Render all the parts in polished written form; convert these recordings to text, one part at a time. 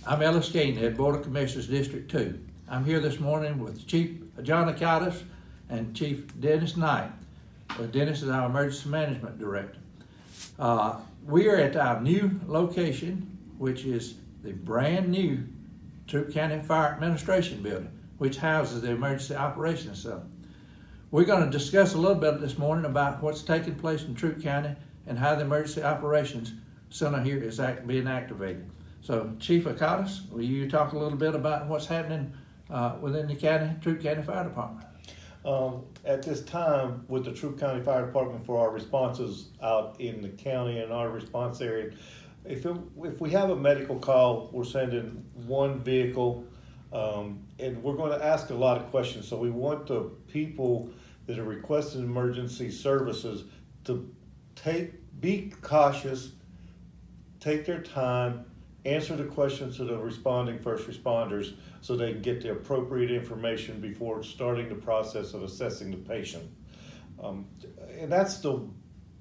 I'm Ellis Cadenhead, Board of Commissioners, District 2. I'm here this morning with Chief John Ekaitis and Chief Dennis Knight. Dennis is our Emergency Management Director. We are at our new location, which is the brand new Troup County Fire Administration Building, which houses the Emergency Operations Center. We're going to discuss a little bit this morning about what's taking place in Troup County and how the Emergency Operations Center here is being activated. So, Chief Ekaitis, will you talk a little bit about what's happening within the Troup County Fire Department? At this time, with the Troup County Fire Department for our responses out in the county and our response area, if we have a medical call, we're sending one vehicle, and we're going to ask a lot of questions. So we want the people that are requesting emergency services to be cautious, take their time, answer the questions to the responding first responders so they can get the appropriate information before starting the process of assessing the patient. And that's the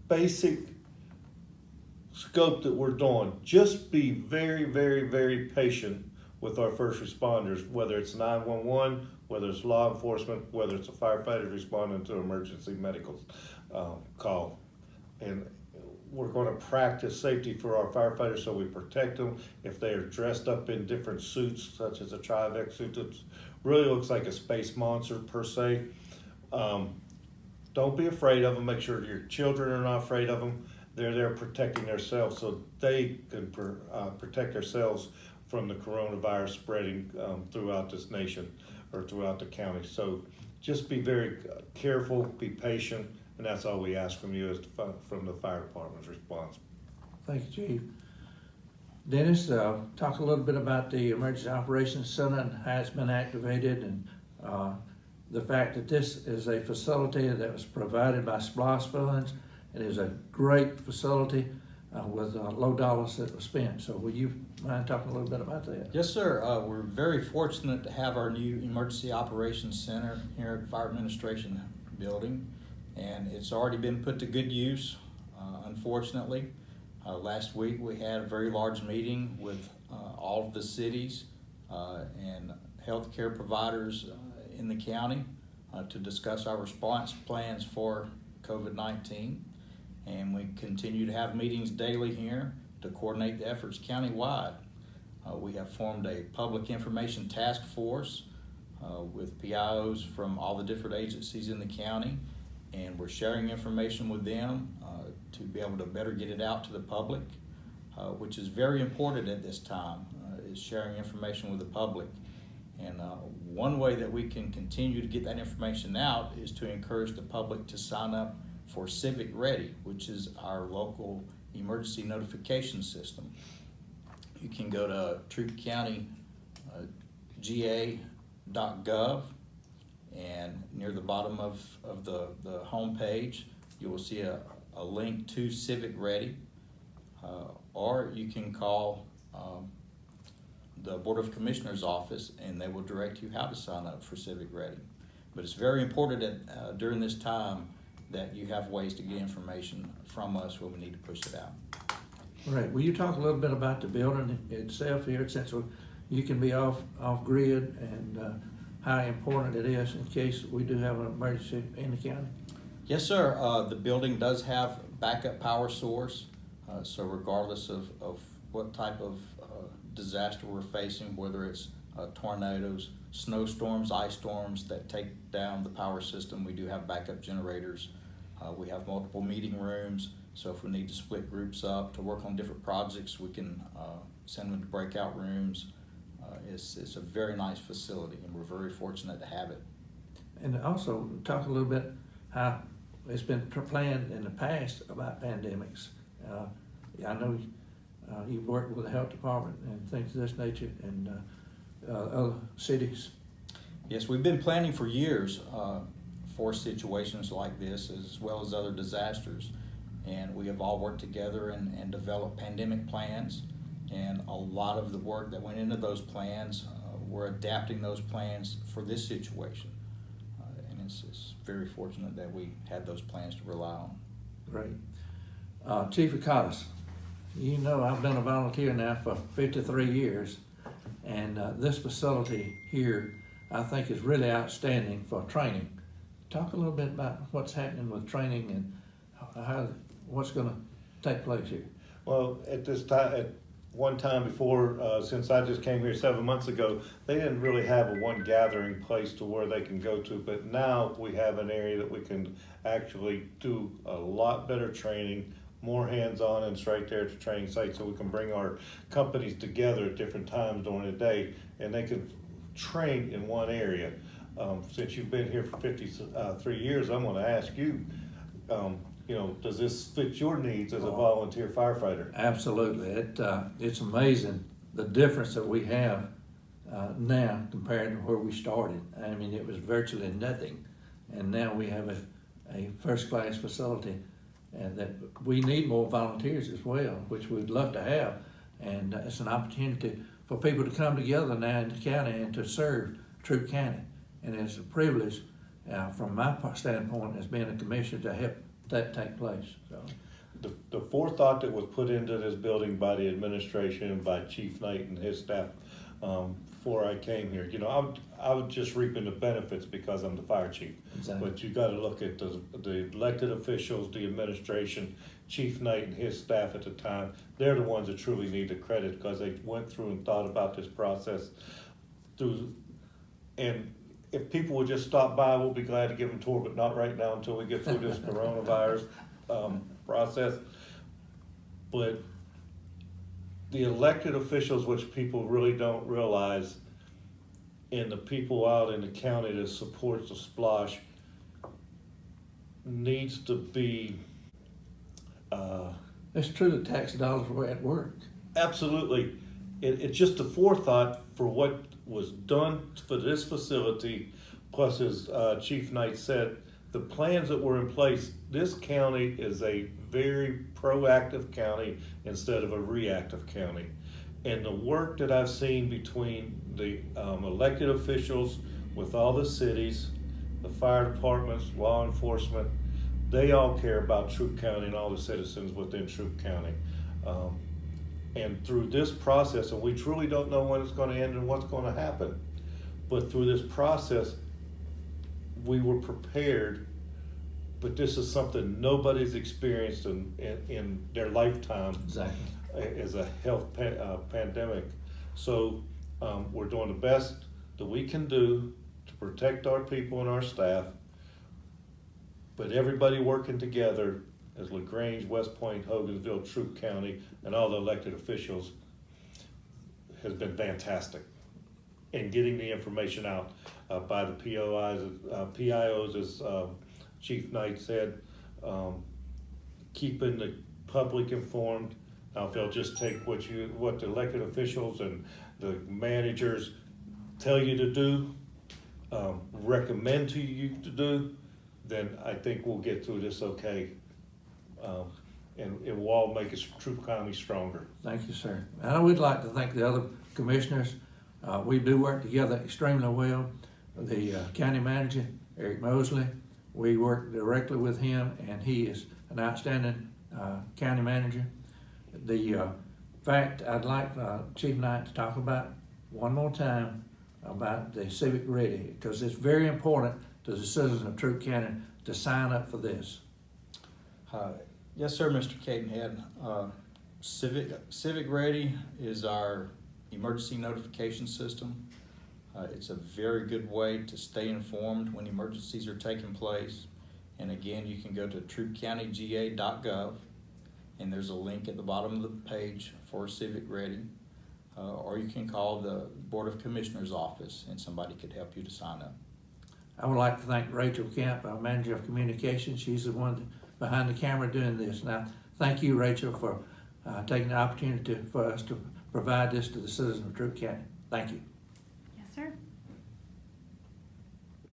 basic scope that we're doing. Just be very, very, very patient with our first responders, whether it's 911, whether it's law enforcement, whether it's a firefighter responding to an emergency medical call. And we're going to practice safety for our firefighters so we protect them. If they are dressed up in different suits, such as a Trivac suit that really looks like a space monster per se, don't be afraid of them. Make sure your children are not afraid of them. They're there protecting themselves so they can protect themselves from the coronavirus spreading throughout this nation or throughout the county. So just be very careful, be patient, and that's all we ask from you as from the fire department's response. Thank you, Chief. Dennis, talk a little bit about the Emergency Operations Center and how it's been activated, and the fact that this is a facility that was provided by SPLOST funds. It is a great facility with low dollars that were spent. So will you mind talking a little bit about that? Yes, sir. We're very fortunate to have our new Emergency Operations Center here at the Fire Administration Building, and it's already been put to good use, unfortunately. Last week we had a very large meeting with all of the cities and healthcare providers in the county to discuss our response plans for COVID-19. And we continue to have meetings daily here to coordinate the efforts countywide. We have formed a public information task force with PIOs from all the different agencies in the county, and we're sharing information with them to be able to better get it out to the public, which is very important at this time, is sharing information with the public. And one way that we can continue to get that information out is to encourage the public to sign up for Civic Ready, which is our local emergency notification system. You can go to troupcountyga.gov, and near the bottom of the home page, you will see a link to Civic Ready, or you can call the Board of Commissioners office and they will direct you how to sign up for Civic Ready. But it's very important that during this time that you have ways to get information from us when we need to push it out. Right. Will you talk a little bit about the building itself here, since you can be off grid, and how important it is in case we do have an emergency in the county? Yes, sir. The building does have backup power source, so regardless of what type of disaster we're facing, whether it's tornadoes, snowstorms, ice storms that take down the power system, we do have backup generators. We have multiple meeting rooms, so if we need to split groups up to work on different projects, we can send them to breakout rooms. It's a very nice facility, and we're very fortunate to have it. And also talk a little bit how it's been planned in the past about pandemics. I know you've worked with the health department and things of this nature, and other cities. Yes, we've been planning for years for situations like this, as well as other disasters, and we have all worked together and developed pandemic plans, and a lot of the work that went into those plans, we're adapting those plans for this situation, and it's very fortunate that we had those plans to rely on. Great. Chief Ekaitis, you know I've been a volunteer now for 53 years, And this facility here, I think, is really outstanding for training. Talk a little bit about what's happening with training and what's going to take place here. Well, at this time, at one time before, since I just came here 7 months ago, they didn't really have a one gathering place to where they can go to, but now we have an area that we can actually do a lot better training, more hands-on, and it's right there at the training site, so we can bring our companies together at different times during the day, and they can train in one area. Since you've been here for 53 years, I'm gonna ask you, does this fit your needs as a volunteer firefighter? Absolutely. It's amazing the difference that we have now compared to where we started. I mean, it was virtually nothing, and now we have a first-class facility, and that we need more volunteers as well, which we'd love to have. And it's an opportunity for people to come together now in the county and to serve Troup County. And it's a privilege, from my standpoint, as being a commissioner, to help that take place. So, The forethought that was put into this building by the administration and by Chief Knight and his staff before I came here, I was just reaping the benefits because I'm the fire chief. Exactly. But you got to look at the elected officials, the administration, Chief Knight and his staff at the time. They're the ones that truly need the credit because they went through and thought about this process and if people would just stop by, we'll be glad to give them a tour, but not right now until we get through this coronavirus process. But the elected officials, which people really don't realize, and the people out in the county that supports the splosh needs to be it's true that tax dollars were at work. absolutely. It's just the forethought for what was done for this facility, plus as Chief Knight said, the plans that were in place. This county is a very proactive county instead of a reactive county. And the work that I've seen between the elected officials with all the cities, the fire departments, law enforcement, they all care about Troup County and all the citizens within Troup County. And through this process, and we truly don't know when it's going to end and what's going to happen, but through this process, we were prepared. But this is something nobody's experienced in their lifetime. Exactly. As a health pandemic. So we're doing the best that we can do to protect our people and our staff, but everybody working together as LaGrange, West Point, Hogansville, Troup County, and all the elected officials has been fantastic in getting the information out by the PIOs, as Chief Knight said, keeping the public informed. Now, if they'll just take what the elected officials and the managers tell you to do, recommend to you to do, then I think we'll get through this okay. And it will all make us Troup County stronger. Thank you, sir. And I would like to thank the other commissioners. We do work together extremely well. The county manager, Eric Mosley, we work directly with him, and he is an outstanding county manager. The fact I'd like Chief Knight to talk about one more time about the civic ready, because it's very important to the citizens of Troup County to sign up for this. Yes, sir, Mr. Cadenhead. Civic Ready is our emergency notification system. It's a very good way to stay informed when emergencies are taking place. And again, you can go to troupcountyga.gov, and there's a link at the bottom of the page for Civic Ready. Or you can call the Board of Commissioners office, and somebody could help you to sign up. I would like to thank Rachel Kemp, our manager of communications. She's the one behind the camera doing this. Now, thank you, Rachel, for taking the opportunity for us to provide this to the citizens of Troup County. Thank you. Yes, sir.